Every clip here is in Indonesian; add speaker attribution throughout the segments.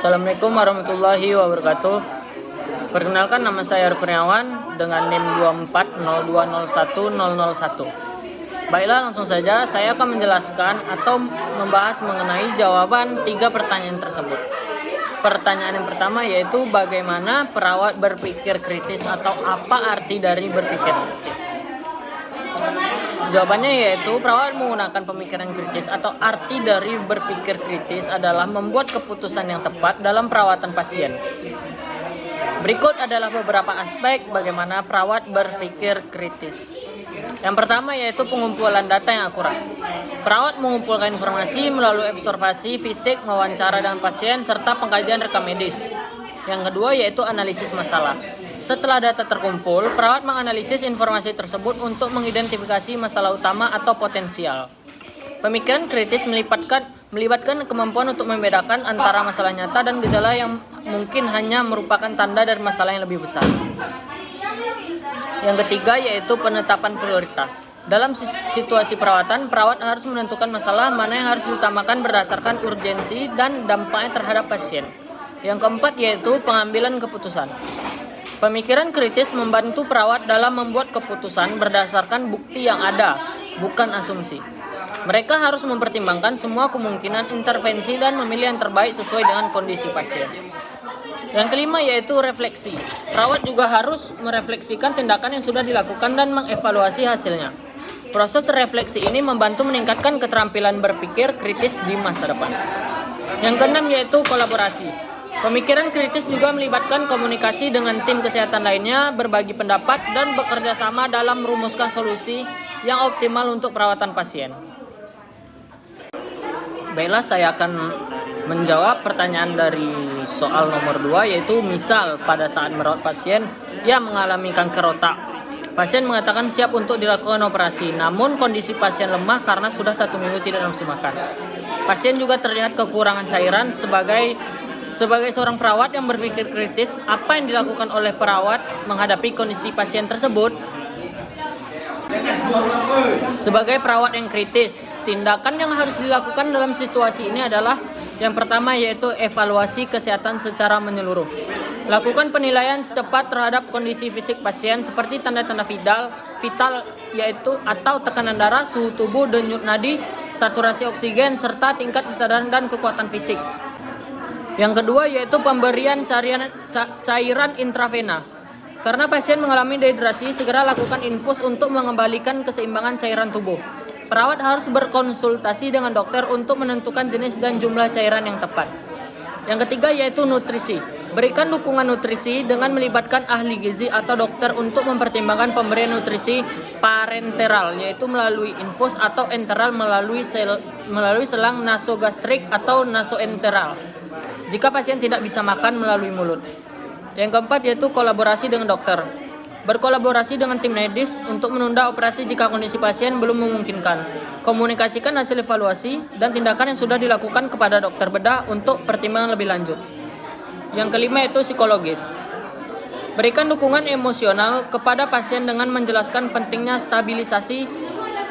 Speaker 1: Assalamualaikum warahmatullahi wabarakatuh. Perkenalkan, nama saya Arif Kurniawan dengan NIM 2402010001. Baiklah, langsung saja saya akan menjelaskan atau membahas mengenai jawaban 3 pertanyaan tersebut. Pertanyaan yang pertama yaitu bagaimana perawat berpikir kritis atau apa arti dari berpikir kritis. Jawabannya yaitu perawat menggunakan pemikiran kritis atau arti dari berpikir kritis adalah membuat keputusan yang tepat dalam perawatan pasien. Berikut adalah beberapa aspek bagaimana perawat berpikir kritis. Yang pertama yaitu pengumpulan data yang akurat. Perawat mengumpulkan informasi melalui observasi fisik, wawancara dengan pasien, serta pengkajian rekam medis. Yang kedua yaitu analisis masalah. Setelah data terkumpul, perawat menganalisis informasi tersebut untuk mengidentifikasi masalah utama atau potensial. Pemikiran kritis melibatkan kemampuan untuk membedakan antara masalah nyata dan gejala yang mungkin hanya merupakan tanda dari masalah yang lebih besar. Yang ketiga yaitu penetapan prioritas. Dalam situasi perawatan, perawat harus menentukan masalah mana yang harus diutamakan berdasarkan urgensi dan dampaknya terhadap pasien. Yang keempat yaitu pengambilan keputusan. Pemikiran kritis membantu perawat dalam membuat keputusan berdasarkan bukti yang ada, bukan asumsi. Mereka harus mempertimbangkan semua kemungkinan intervensi dan memilih yang terbaik sesuai dengan kondisi pasien. Yang kelima yaitu refleksi. Perawat juga harus merefleksikan tindakan yang sudah dilakukan dan mengevaluasi hasilnya. Proses refleksi ini membantu meningkatkan keterampilan berpikir kritis di masa depan. Yang keenam yaitu kolaborasi. Pemikiran kritis juga melibatkan komunikasi dengan tim kesehatan lainnya, berbagi pendapat, dan bekerja sama dalam merumuskan solusi yang optimal untuk perawatan pasien. Baiklah, saya akan menjawab pertanyaan dari soal nomor 2, yaitu misal pada saat merawat pasien yang mengalami kanker otak. Pasien mengatakan siap untuk dilakukan operasi, namun kondisi pasien lemah karena sudah 1 minggu tidak nafsu makan. Pasien juga terlihat kekurangan cairan. Sebagai seorang perawat yang berpikir kritis, apa yang dilakukan oleh perawat menghadapi kondisi pasien tersebut? Sebagai perawat yang kritis, tindakan yang harus dilakukan dalam situasi ini adalah yang pertama yaitu evaluasi kesehatan secara menyeluruh. Lakukan penilaian secepat terhadap kondisi fisik pasien seperti tanda-tanda vital yaitu atau tekanan darah, suhu tubuh, denyut nadi, saturasi oksigen, serta tingkat kesadaran dan kekuatan fisik. Yang kedua yaitu pemberian cairan intravena. Karena pasien mengalami dehidrasi, segera lakukan infus untuk mengembalikan keseimbangan cairan tubuh. Perawat harus berkonsultasi dengan dokter untuk menentukan jenis dan jumlah cairan yang tepat. Yang ketiga yaitu nutrisi. Berikan dukungan nutrisi dengan melibatkan ahli gizi atau dokter untuk mempertimbangkan pemberian nutrisi parenteral, yaitu melalui infus, atau enteral melalui selang nasogastrik atau nasoenteral jika pasien tidak bisa makan melalui mulut. Yang keempat yaitu kolaborasi dengan dokter. Berkolaborasi dengan tim medis untuk menunda operasi jika kondisi pasien belum memungkinkan. Komunikasikan hasil evaluasi dan tindakan yang sudah dilakukan kepada dokter bedah untuk pertimbangan lebih lanjut. Yang kelima yaitu psikologis. Berikan dukungan emosional kepada pasien dengan menjelaskan pentingnya stabilisasi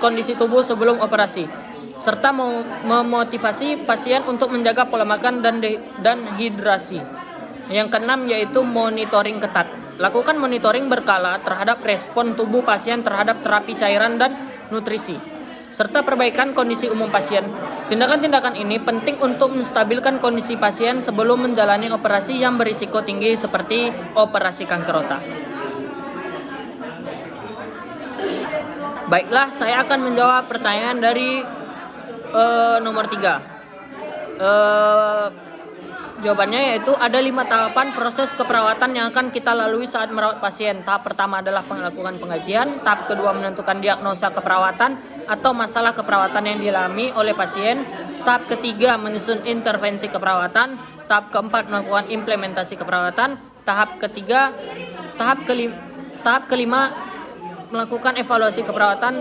Speaker 1: kondisi tubuh sebelum operasi, serta memotivasi pasien untuk menjaga pola makan dan hidrasi. Yang keenam yaitu monitoring ketat. Lakukan monitoring berkala terhadap respon tubuh pasien terhadap terapi cairan dan nutrisi, serta perbaikan kondisi umum pasien. Tindakan-tindakan ini penting untuk menstabilkan kondisi pasien sebelum menjalani operasi yang berisiko tinggi seperti operasi kanker otak. Baiklah, saya akan menjawab pertanyaan dari nomor 3. Jawabannya yaitu ada 5 tahapan proses keperawatan yang akan kita lalui saat merawat pasien. Tahap pertama adalah melakukan pengajian. Tahap kedua menentukan diagnosa keperawatan atau masalah keperawatan yang dialami oleh pasien. Tahap ketiga menyusun intervensi keperawatan. Tahap keempat melakukan implementasi keperawatan. Tahap kelima melakukan evaluasi keperawatan.